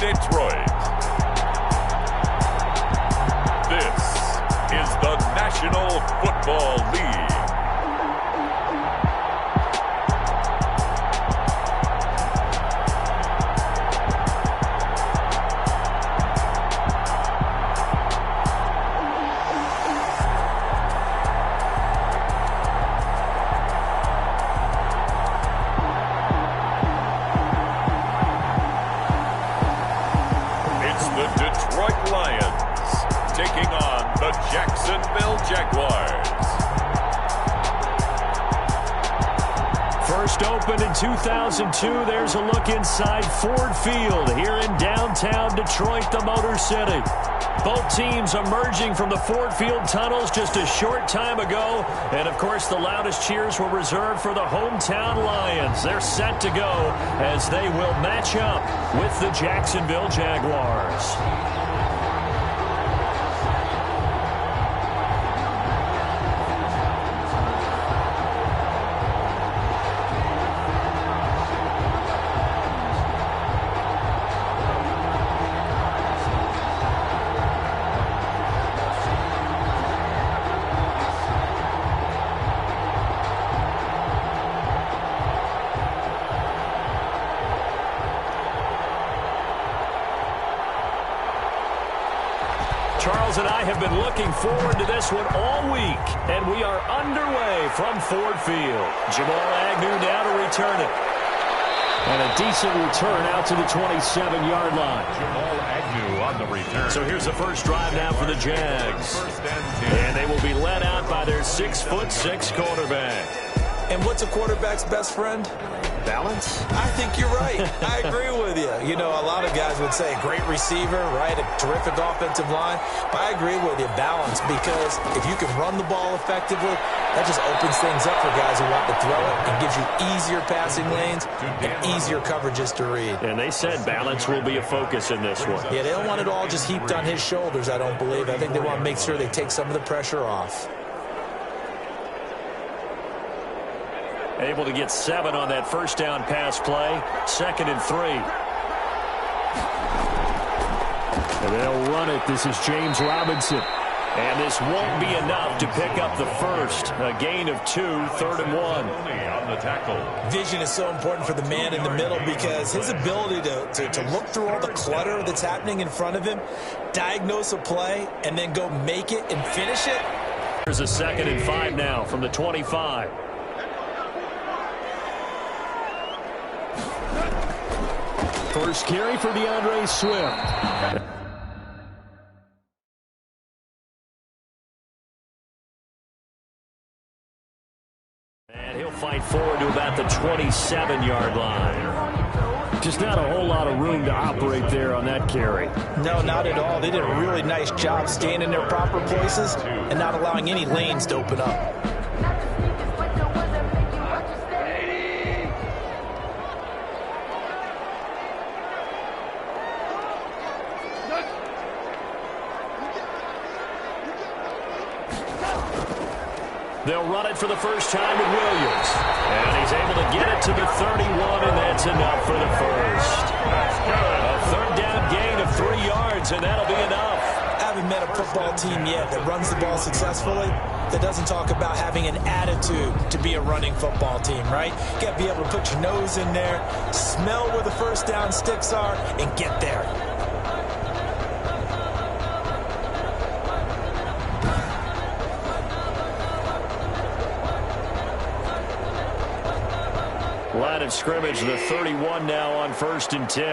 Detroit. This is the National Football League. Jacksonville Jaguars. First opened in 2002, there's a look inside Ford Field here in downtown Detroit, the Motor City. Both teams emerging from the Ford Field tunnels just a short time ago. And, of course, the loudest cheers were reserved for the hometown Lions. They're set to go as they will match up with the Jacksonville Jaguars. Charles and I have been looking forward to this one all week, and we are underway from Ford Field. Jamal Agnew now to return it. And a decent return out to the 27-yard line. Jamal Agnew on the return. So here's the first drive now for the Jags. And they will be led out by their 6'6" quarterback. And what's a quarterback's best friend? Balance? I think you're right. I agree with you. You know, a lot of guys would say great receiver, right? A terrific offensive line. But I agree with you, balance, because if you can run the ball effectively, that just opens things up for guys who want to throw it and gives you easier passing lanes and easier coverages to read. And they said balance will be a focus in this one. Yeah, they don't want it all just heaped on his shoulders, I don't believe. I think they want to make sure they take some of the pressure off. Able to get 7 on that first down pass play. 2nd and 3. And they'll run it. This is James Robinson. And this won't be enough to pick up the first. A gain of 2, 3rd and 1. On the tackle. Vision is so important for the man in the middle because his ability to look through all the clutter that's happening in front of him, diagnose a play, and then go make it and finish it. Here's a 2nd and 5 now from the 25. First carry for DeAndre Swift. And he'll fight forward to about the 27-yard line. Just not a whole lot of room to operate there on that carry. No, not at all. They did a really nice job staying in their proper places and not allowing any lanes to open up. They'll run it for the first time with Williams. And he's able to get it to the 31, and that's enough for the first. A 3rd down gain of 3 yards, and that'll be enough. I haven't met a football team yet that runs the ball successfully that doesn't talk about having an attitude to be a running football team, right? You got to be able to put your nose in there, smell where the first down sticks are, and get there. Line of scrimmage, the 31 now on 1st and 10.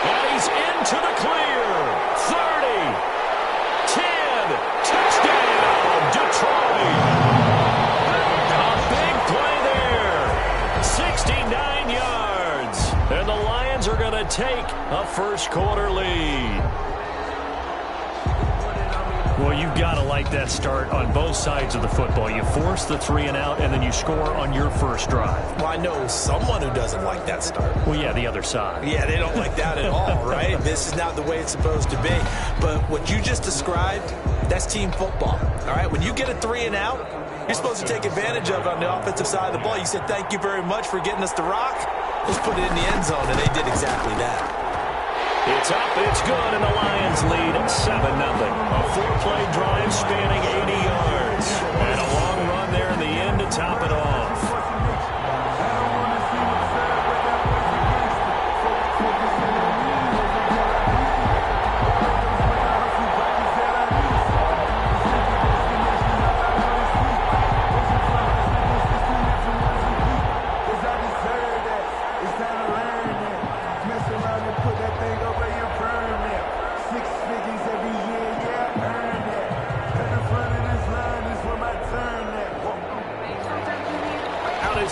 And he's into the clear. 30, 10, touchdown, Detroit. A big play there. 69 yards. And the Lions are going to take a first quarter lead. Well, you've got to like that start on both sides of the football. You force the 3 and out, and then you score on your first drive. Well, I know someone who doesn't like that start. Well, yeah, the other side. Yeah, they don't like that at all, right? This is not the way it's supposed to be. But what you just described, that's team football, all right? When you get a 3 and out, You're supposed to take advantage of it on the offensive side of the ball. You said, thank you very much for getting us the rock. Let's put it in the end zone, and they did exactly that. It's up, it's good, and the Lions lead 7-0. A 4-play drive spanning 80 yards. And a long run there in the end to top it off.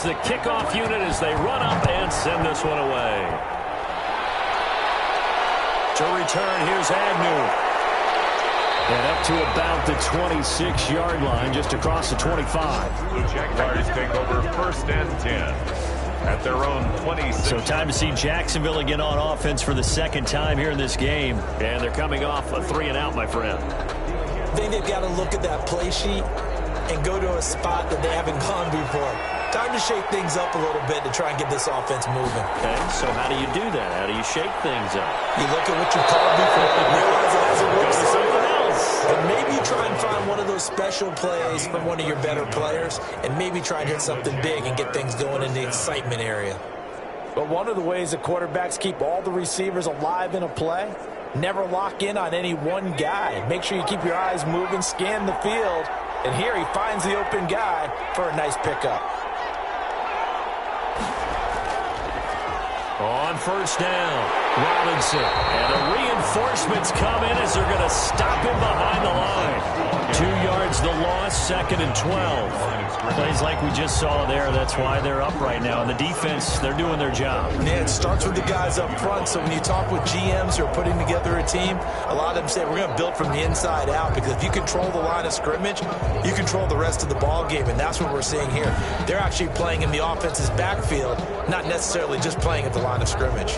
The kickoff unit as they run up and send this one away. To return, here's Agnew. And up to about the 26-yard line, just across the 25. The Jaguars take over 1st and 10 at their own 26. So time to see Jacksonville again on offense for the second time here in this game. And they're coming off a 3-and-out, my friend. I think they've got to look at that play sheet and go to a spot that they haven't gone before. Time to shake things up a little bit to try and get this offense moving. Okay, so how do you do that? How do you shake things up? You look at what you called before and realize it hasn't worked so something else. And maybe you try and find one of those special plays from one of your better players and maybe try and hit something big and get things going in the excitement area. But one of the ways that quarterbacks keep all the receivers alive in a play, never lock in on any one guy. Make sure you keep your eyes moving, scan the field, and here he finds the open guy for a nice pickup. On 1st down, Robinson. And the reinforcements come in as they're going to stop him behind the line. 2 yards the loss, 2nd and 12. Plays like we just saw there. That's why they're up right now. And the defense, they're doing their job. Yeah, it starts with the guys up front. So when you talk with GMs who are putting together a team, a lot of them say we're going to build from the inside out, because if you control the line of scrimmage, you control the rest of the ball game, and that's what we're seeing here. They're actually playing in the offense's backfield, not necessarily just playing at the line of scrimmage.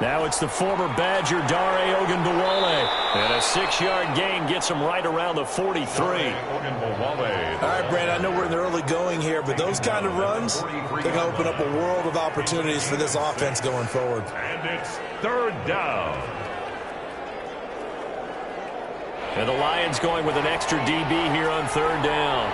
Now it's the former Badger, Dare Ogunbowale. And a 6-yard gain gets him right around the 43. All right, Brandon, I know we're in the early going here, but those kind of runs, they're going to open up a world of opportunities for this offense going forward. And it's 3rd down. And the Lions going with an extra DB here on 3rd down.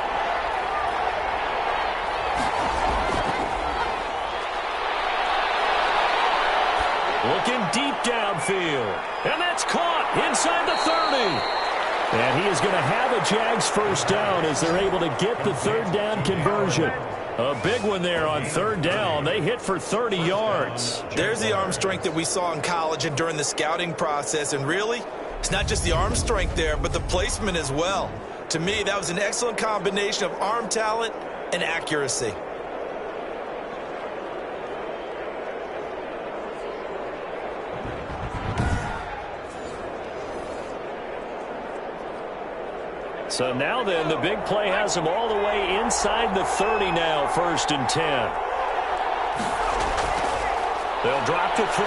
Looking deep downfield. And that's caught inside the 30. And he is going to have a Jags 1st down as they're able to get the 3rd down conversion. A big one there on 3rd down. They hit for 30 yards. There's the arm strength that we saw in college and during the scouting process. And really, it's not just the arm strength there, but the placement as well. To me, that was an excellent combination of arm talent and accuracy. So now then, the big play has him all the way inside the 30 now, 1st and 10. They'll drop to throw.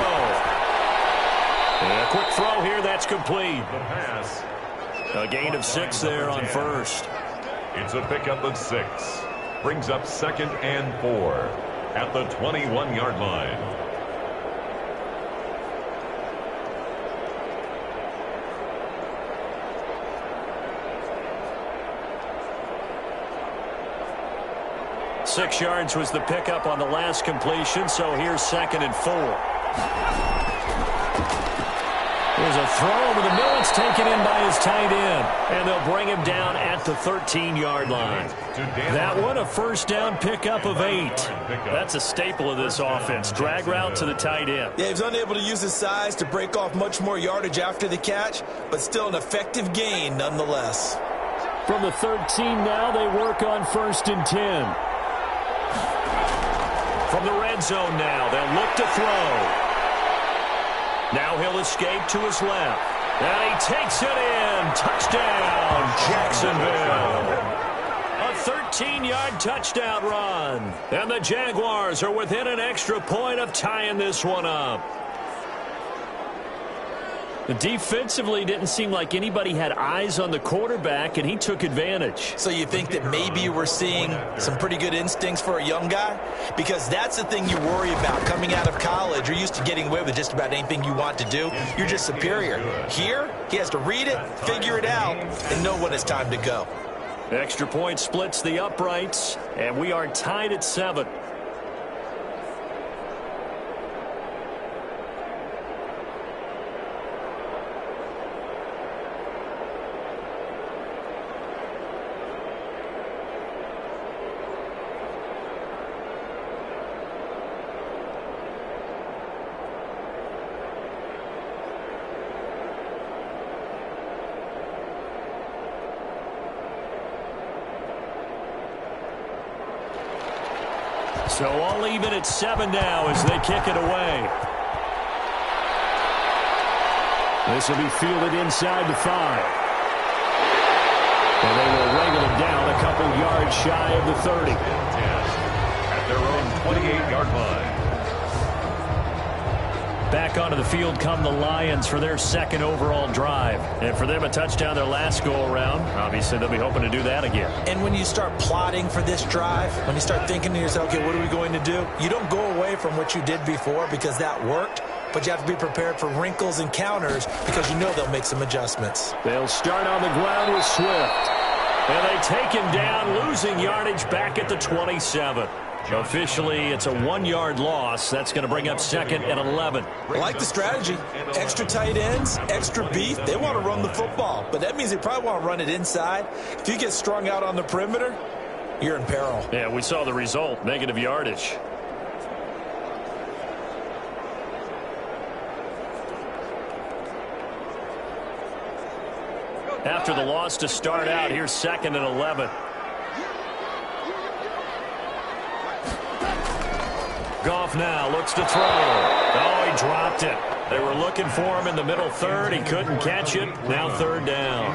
And a quick throw here, that's complete. The pass. A gain of 6 there on 1st. It's a pickup of 6. Brings up 2nd and 4 at the 21-yard line. Six yards was the pickup on the last completion, so here's 2nd and 4. There's a throw over the middle. It's taken in by his tight end, and they'll bring him down at the 13-yard line. That one, a 1st down pickup of 8. That's a staple of this offense. Drag route to the tight end. Yeah, he was unable to use his size to break off much more yardage after the catch, but still an effective gain nonetheless. From the 13 now, they work on 1st and 10. From the red zone now, they'll look to throw. Now he'll escape to his left. And he takes it in. Touchdown, Jacksonville. A 15-yard touchdown run. And the Jaguars are within an extra point of tying this one up. Defensively, didn't seem like anybody had eyes on the quarterback, and he took advantage. So you think that maybe we're seeing some pretty good instincts for a young guy? Because that's the thing you worry about coming out of college. You're used to getting away with just about anything you want to do. You're just superior. Here, he has to read it, figure it out, and know when it's time to go. Extra point splits the uprights, and we are tied at 7. So all even at 7 now as they kick it away. This will be fielded inside the 5. And they will wrangle it down a couple yards shy of the 30. At their own 28-yard line. Back onto the field come the Lions for their second overall drive. And for them, a touchdown their last go-around. Obviously, they'll be hoping to do that again. And when you start plotting for this drive, when you start thinking to yourself, okay, what are we going to do? You don't go away from what you did before because that worked, but you have to be prepared for wrinkles and counters because you know they'll make some adjustments. They'll start on the ground with Swift. And they take him down, losing yardage back at the 27. Officially, it's a 1-yard loss. That's going to bring up 2nd and 11. I like the strategy. Extra tight ends, extra beef. They want to run the football, but that means they probably want to run it inside. If you get strung out on the perimeter, you're in peril. Yeah, we saw the result, negative yardage. After the loss to start out, here's 2nd and 11. Goff now looks to throw. Oh, he dropped it. They were looking for him in the middle third. He couldn't catch it. Now 3rd down.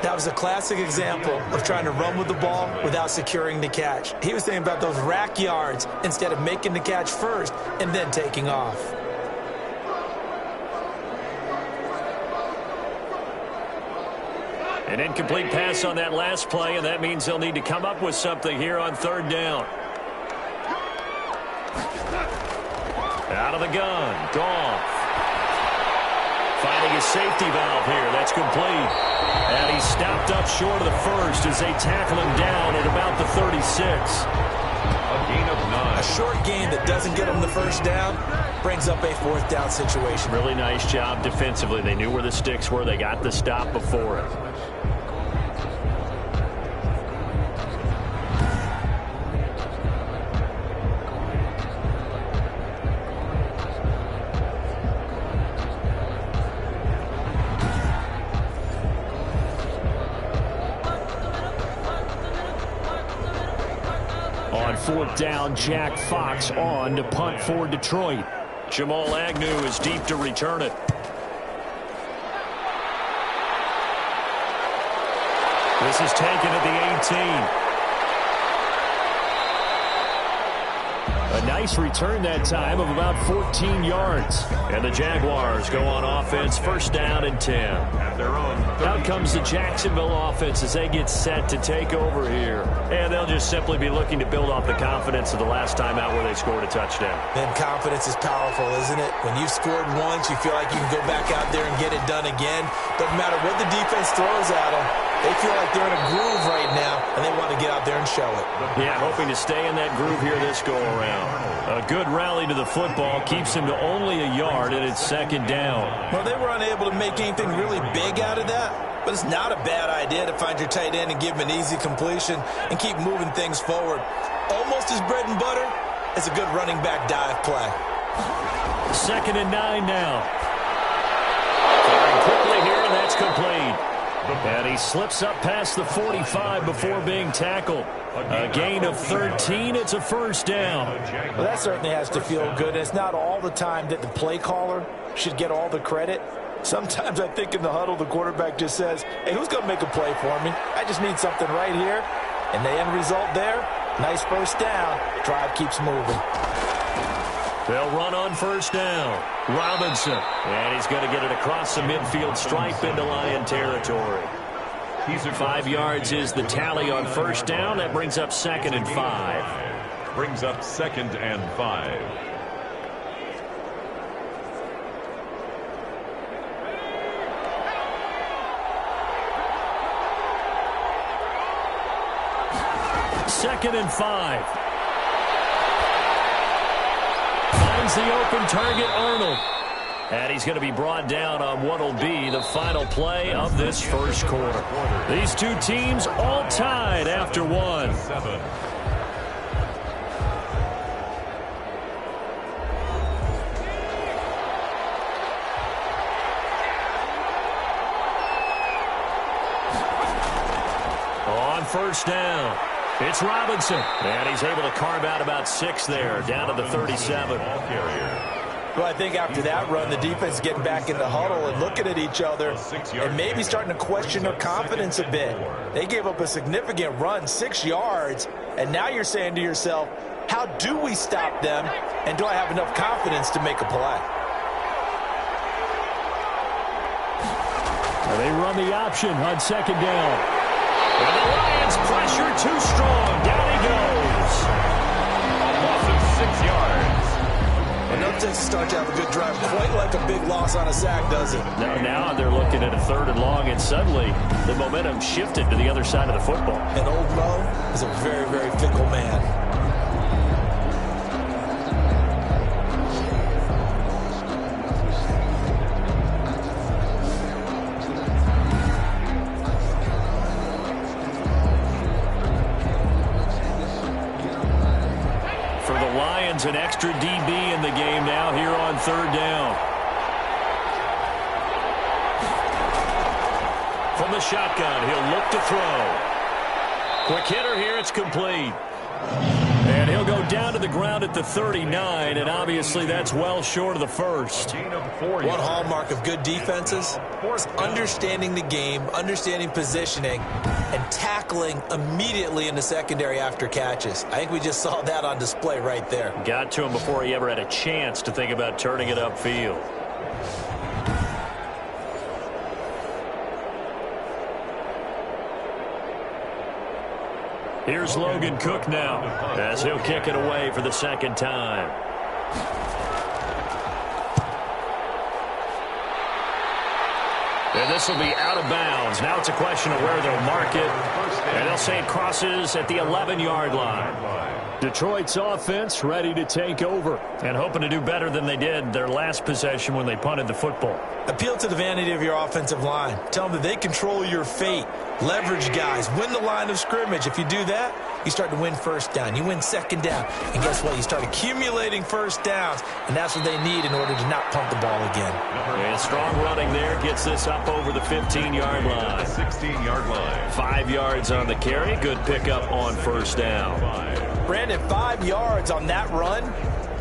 That was a classic example of trying to run with the ball without securing the catch. He was thinking about those rack yards instead of making the catch first and then taking off. An incomplete pass on that last play, and that means they'll need to come up with something here on 3rd down. Out of the gun, Goff. Finding his safety valve here. That's complete. And he's stopped up short of the first as they tackle him down at about the 36. A gain of 9. A short gain that doesn't get him the first down brings up a 4th down situation. Really nice job defensively. They knew where the sticks were. They got the stop before it. On 4th down, Jack Fox on to punt for Detroit. Jamal Agnew is deep to return it. This is taken at the 18. A nice return that time of about 14 yards. And the Jaguars go on offense, 1st down and 10. At their own 30. Out comes the Jacksonville offense as they get set to take over here. And they'll just simply be looking to build off the confidence of the last time out where they scored a touchdown. And confidence is powerful, isn't it? When you've scored once, you feel like you can go back out there and get it done again. Doesn't matter what the defense throws at them. They feel like they're in a groove right now, and they want to get out there and show it. Yeah, hoping to stay in that groove here this go-around. A good rally to the football keeps him to only a yard, and it's 2nd down. Well, they were unable to make anything really big out of that, but it's not a bad idea to find your tight end and give him an easy completion and keep moving things forward. Almost as bread and butter as a good running back dive play. 2nd and 9 now. Firing quickly here, and that's complete. And he slips up past the 45 before being tackled. A gain of 13. It's a 1st down. Well, that certainly has to feel good. It's not all the time that the play caller should get all the credit. Sometimes I think in the huddle, the quarterback just says, hey, who's going to make a play for me? I just need something right here. And the end result there, nice first down. Drive keeps moving. They'll run on first down. Robinson. And he's going to get it across the midfield stripe into Lion territory. 5 yards is the tally on first down. That brings up 2nd and 5. Brings up 2nd and 5. Second and 5. Finds the open target, Arnold. And he's going to be brought down on what will be the final play of this first quarter. These two teams all tied after one. 7. On first down, it's Robinson. And he's able to carve out about 6 there, down to the 37. Well, I think after that run, the defense is getting back in the huddle and looking at each other and maybe starting to question their confidence a bit. They gave up a significant run, 6 yards, and now you're saying to yourself, how do we stop them, and do I have enough confidence to make a play? They run the option on second down. And the Lions pressure too strong. Down he goes. A loss of 6 yards. And no takes to start to have a good drive. Quite like a big loss on a sack, does it? No, now they're looking at a 3rd and long, and suddenly the momentum shifted to the other side of the football. And old Mo is a very, very fickle man. An extra DB in the game now here on 3rd down. From the shotgun, he'll look to throw. Quick hitter here, it's complete. And he'll go down to the ground at the 39, and obviously that's well short of the first. One hallmark of good defenses is understanding the game, understanding positioning, and tackling immediately in the secondary after catches. I think we just saw that on display right there. Got to him before he ever had a chance to think about turning it upfield. Here's Logan Cook now, as he'll kick it away for the 2nd time. And this will be out of bounds. Now it's a question of where they'll mark it. And they'll say it crosses at the 11-yard line. Detroit's offense ready to take over and hoping to do better than they did their last possession when they punted the football. Appeal to the vanity of your offensive line. Tell them that they control your fate. Leverage guys. Win the line of scrimmage. If you do that, you start to win first down. You win second down. And guess what? You start accumulating first downs, and that's what they need in order to not punt the ball again. And strong running there gets this up over the 15-yard line. 16-yard line. 5 yards on the carry. Good pickup on first down. Brandon, 5 yards on that run.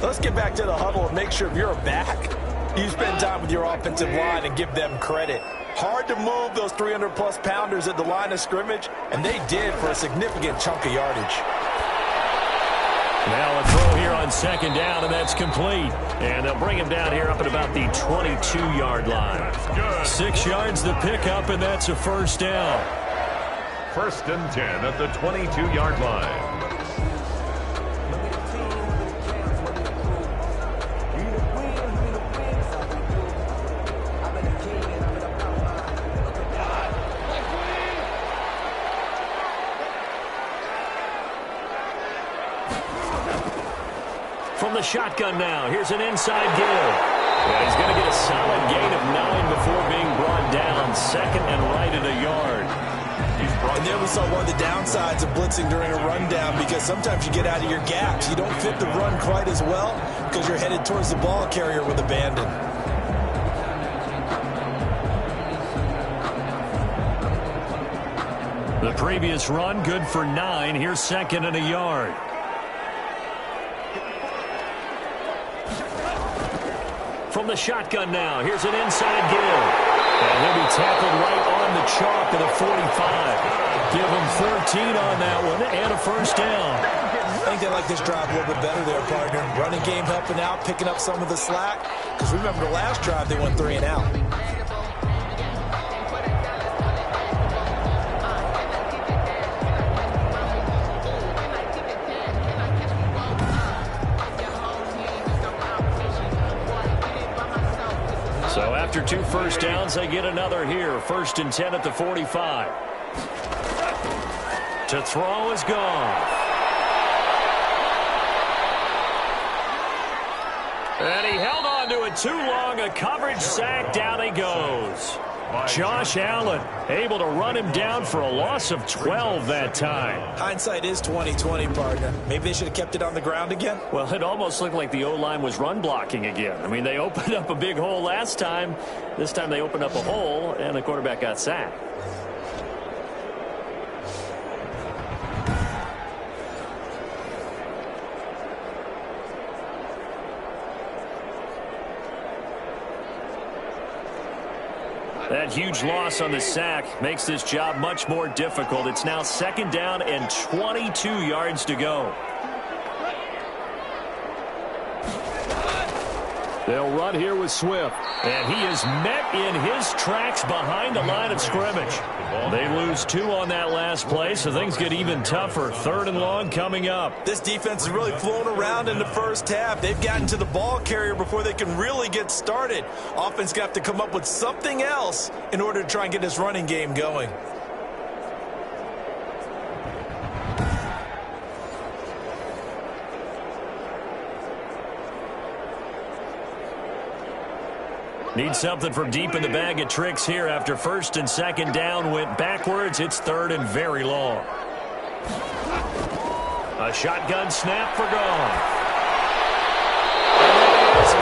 Let's get back to the huddle and make sure if you're a back, you spend time with your offensive line and give them credit. Hard to move those 300-plus pounders at the line of scrimmage, and they did for a significant chunk of yardage. Now a throw here on second down, and that's complete. And they'll bring him down here up at about the 22-yard line. 6 yards the pickup, and that's a first down. 1st and 10 at the 22-yard line. From the shotgun now, here's an inside give. And he's going to get a solid gain of 9 before being brought down. 2nd and right at a yard. And there we saw one of the downsides of blitzing during a rundown, because sometimes you get out of your gaps. You don't fit the run quite as well because you're headed towards the ball carrier with abandon. The previous run, good for 9. Here's 2nd and a yard. From the shotgun now, here's an inside give. And he'll be tackled right on the chalk of the 45. give them 14 on that one and a first down. I think they like this drive a little bit better there, partner. Running game helping out, picking up some of the slack. Because remember, the last drive, they went 3 and out. So after 2 first downs, they get another here. 1st and 10 at the 45. To throw is gone. And he held on to it too long. A coverage sack. Down he goes. Josh Allen able to run him down for a loss of 12 that time. Hindsight is 20/20, partner. Maybe they should have kept it on the ground again. Well, it almost looked like the O-line was run blocking again. I mean, they opened up a big hole last time. This time they opened up a hole, and the quarterback got sacked. That huge loss on the sack makes this job much more difficult. It's now 2nd down and 22 yards to go. They'll run here with Swift. And he is met in his tracks behind the line of scrimmage. They lose 2 on that last play, so things get even tougher. 3rd and long coming up. This defense is really flown around in the first half. They've gotten to the ball carrier before they can really get started. Offense got to come up with something else in order to try and get this running game going. Need something from deep in the bag of tricks here after 1st and 2nd down went backwards. It's 3rd and very long. A shotgun snap for gone. It's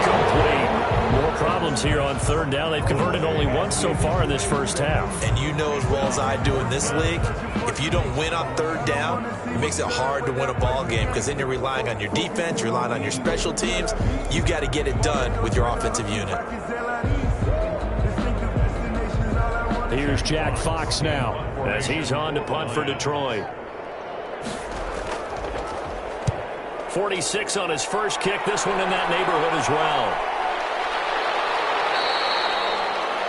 incomplete. More problems here on 3rd down. They've converted only once so far in this first half. And you know as well as I do in this league, if you don't win on 3rd down, it makes it hard to win a ball game because then you're relying on your defense, you're relying on your special teams. You've got to get it done with your offensive unit. Here's Jack Fox now as he's on to punt for Detroit. 46 on his first kick. This one in that neighborhood as well.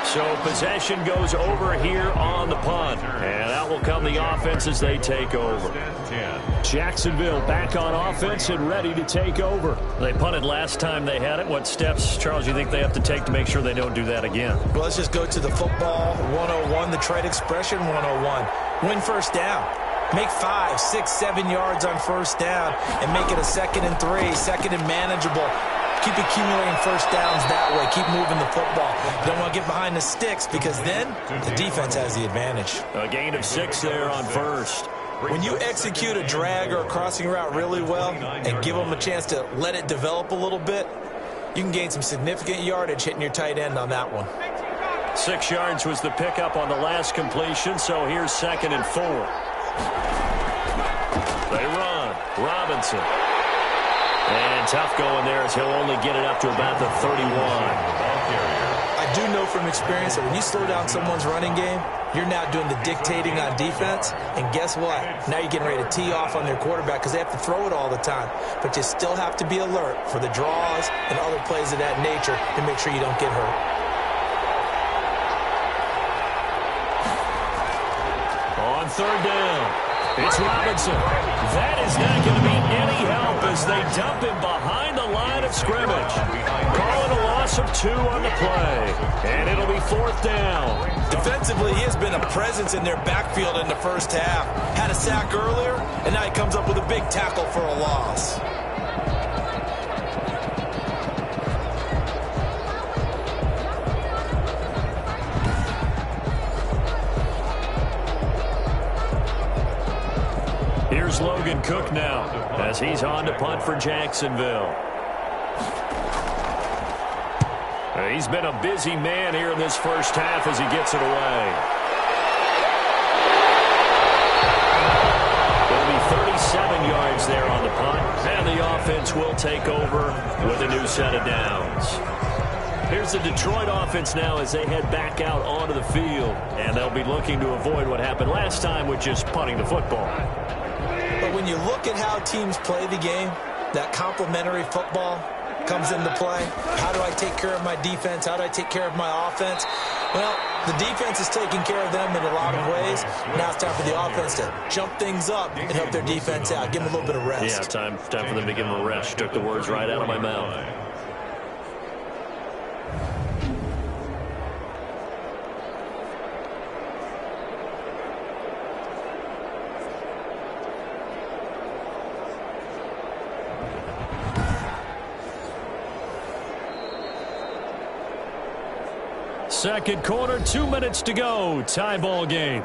So possession goes over here on the punt. And out will come the offense as they take over. Jacksonville back on offense and ready to take over. They punted last time they had it. What steps, Charles, you think they have to take to make sure they don't do that again? Well, let's just go to the football 101, the trade expression 101. Win 1st down. Make 5, 6, 7 yards on 1st down and make it a 2nd and 3, 2nd and manageable. Keep accumulating 1st downs that way. Keep moving the football. You don't want to get behind the sticks because then the defense has the advantage. A gain of 6 there on 1st. When you execute a drag or a crossing route really well and give them a chance to let it develop a little bit, you can gain some significant yardage hitting your tight end on that one. 6 yards was the pickup on the last completion, so here's 2nd and 4. They run. Robinson. And tough going there as he'll only get it up to about the 31. I do know from experience that when you slow down someone's running game, you're now doing the dictating on defense. And guess what? Now you're getting ready to tee off on their quarterback because they have to throw it all the time. But you still have to be alert for the draws and other plays of that nature to make sure you don't get hurt. On 3rd down. It's Robinson. That is not going to be any help as they dump him behind the line of scrimmage. Calling a loss of 2 on the play. And it'll be 4th down. Defensively, he has been a presence in their backfield in the first half. Had a sack earlier, and now he comes up with a big tackle for a loss. Here's Logan Cook now as he's on to punt for Jacksonville. He's been a busy man here in this first half as he gets it away. It'll be 37 yards there on the punt, and the offense will take over with a new set of downs. Here's the Detroit offense now as they head back out onto the field. And they'll be looking to avoid what happened last time with just punting the football. But when you look at how teams play the game, that complementary football comes into play. How do I take care of my defense? How do I take care of my offense? Well, the defense is taking care of them in a lot of ways. Now it's time for the offense to jump things up and help their defense out. Give them a little bit of rest. Yeah, time for them to give them a rest. Took the words right out of my mouth. Second quarter, 2 minutes to go. Tie ball game.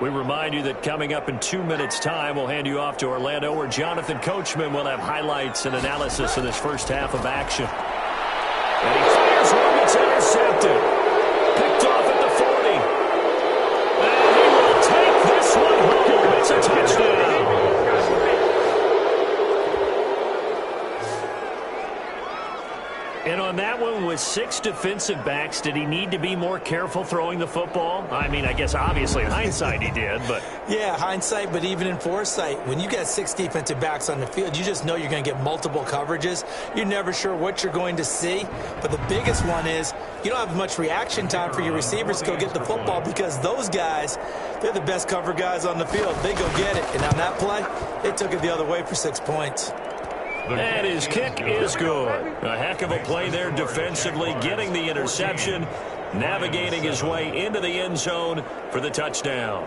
We remind you that coming up in 2 minutes' time, we'll hand you off to Orlando, where Jonathan Coachman will have highlights and analysis of this first half of action. And he fires one that's intercepted. Picked off at the 40. And he will take this one home. It's a touchdown. And on that one, with 6 defensive backs, did he need to be more careful throwing the football? I mean, I guess obviously in hindsight he did, but... Yeah, hindsight, but even in foresight, when you got 6 defensive backs on the field, you just know you're going to get multiple coverages. You're never sure what you're going to see. But the biggest one is you don't have much reaction time for your receivers to go get the football because those guys, they're the best cover guys on the field. They go get it. And on that play, they took it the other way for 6 points. And his kick is good. A heck of a play there defensively, getting the interception, navigating his way into the end zone for the touchdown.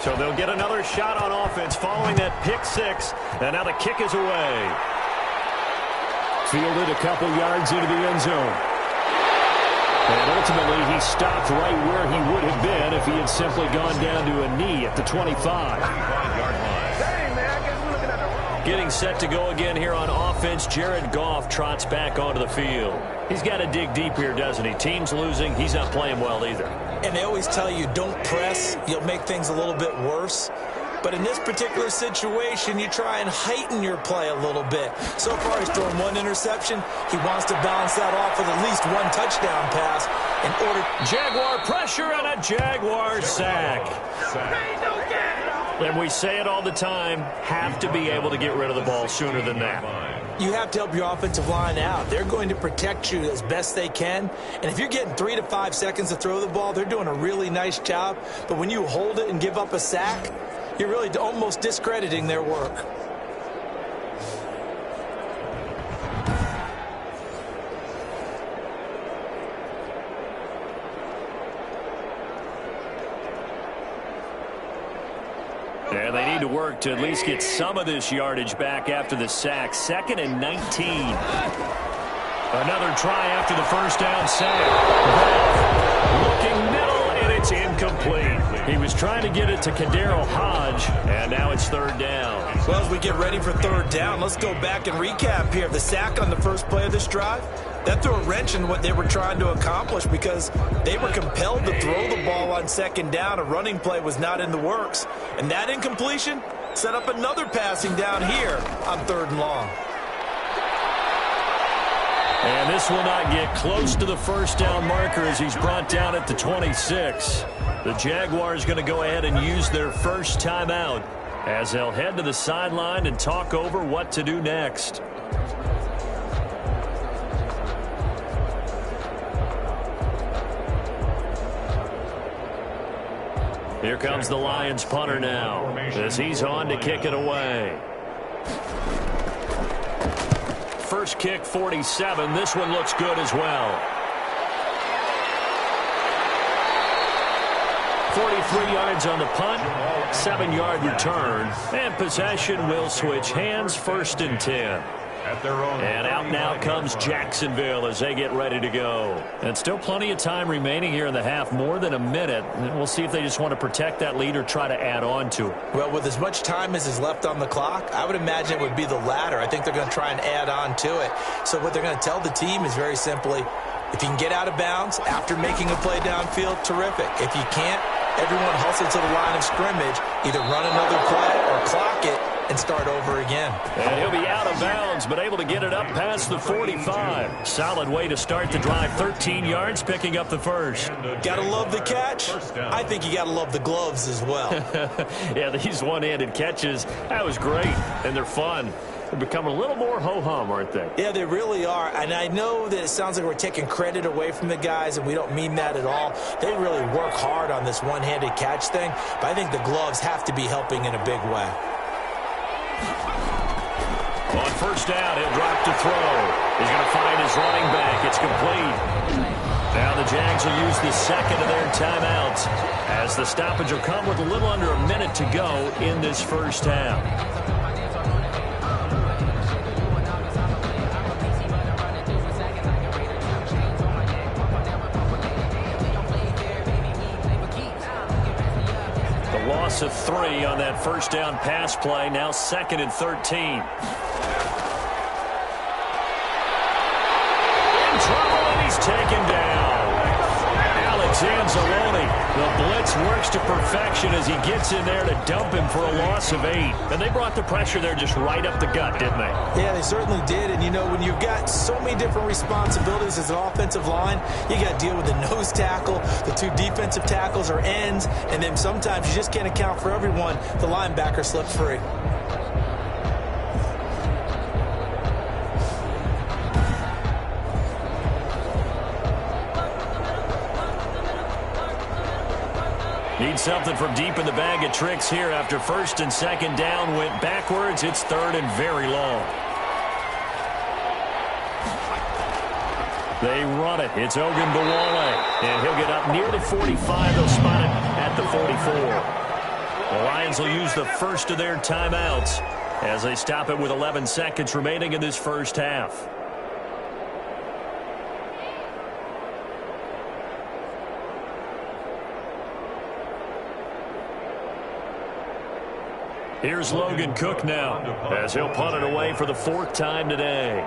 So they'll get another shot on offense following that pick 6. And now the kick is away. Fielded a couple yards into the end zone. And ultimately he stopped right where he would have been if he had simply gone down to a knee at the 25. Getting set to go again here on offense. Jared Goff trots back onto the field. He's got to dig deep here, doesn't he? Team's losing. He's not playing well either. And they always tell you, don't press. You'll make things a little bit worse. But in this particular situation, you try and heighten your play a little bit. So far, he's thrown 1 interception. He wants to balance that off with at least 1 touchdown pass in order. Jaguar pressure and a Jaguar sack. And we say it all the time, have to be able to get rid of the ball sooner than that. You have to help your offensive line out. They're going to protect you as best they can. And if you're getting 3 to 5 seconds to throw the ball, they're doing a really nice job. But when you hold it and give up a sack, you're really almost discrediting their work. And they need to work to at least get some of this yardage back after the sack. 2nd and 19. Another try after the first down sack. Looking middle, and it's incomplete. He was trying to get it to Kadero Hodge, and now it's 3rd down. Well, as we get ready for 3rd down, let's go back and recap here. The sack on the first play of this drive, that threw a wrench in what they were trying to accomplish because they were compelled to throw the ball on 2nd down. A running play was not in the works. And that incompletion set up another passing down here on 3rd and long. And this will not get close to the first down marker as he's brought down at the 26. The Jaguars going to go ahead and use their first timeout as they'll head to the sideline and talk over what to do next. Here comes the Lions punter now as he's on to kick it away. First kick, 47. This one looks good as well. 43 yards on the punt, 7-yard return, and possession will switch hands, 1st and 10. And out now comes Jacksonville as they get ready to go. And still plenty of time remaining here in the half, more than a minute. And we'll see if they just want to protect that lead or try to add on to it. Well, with as much time as is left on the clock, I would imagine it would be the latter. I think they're going to try and add on to it. So what they're going to tell the team is very simply, if you can get out of bounds after making a play downfield, terrific. If you can't, everyone hustle to the line of scrimmage, either run another play or clock it and start over again. And he'll be out of bounds, but able to get it up past the 45. Solid way to start the drive. 13 yards, picking up the first. Gotta love the catch. I think you gotta love the gloves as well. Yeah, these one-handed catches, that was great, and they're fun. They're becoming a little more ho-hum, aren't they? Yeah, they really are. And I know that it sounds like we're taking credit away from the guys, and we don't mean that at all. They really work hard on this one-handed catch thing, but I think the gloves have to be helping in a big way. On first down, he'll drop to throw. He's going to find his running back. It's complete. Now the Jags will use the second of their timeouts as the stoppage will come with a little under a minute to go in this first half. The loss of 3 on that first down pass play. Now 2nd and 13. Taken down. Alex Anzalone. The blitz works to perfection as he gets in there to dump him for a loss of 8. And they brought the pressure there just right up the gut, didn't they? Yeah, they certainly did. And, you know, when you've got so many different responsibilities as an offensive line, you got to deal with the nose tackle, the 2 defensive tackles or ends, and then sometimes you just can't account for everyone. The linebacker slips free. Need something from deep in the bag of tricks here after 1st and 2nd down went backwards. It's 3rd and very long. They run it. It's Ogunbowale. And he'll get up near the 45. They'll spot it at the 44. The Lions will use the first of their timeouts as they stop it with 11 seconds remaining in this first half. Here's Logan Cook now as he'll punt it away for the 4th time today.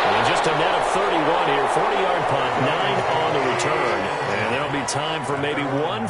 And just a net of 31 here, 40-yard punt, 9 on the return. And there'll be time for maybe one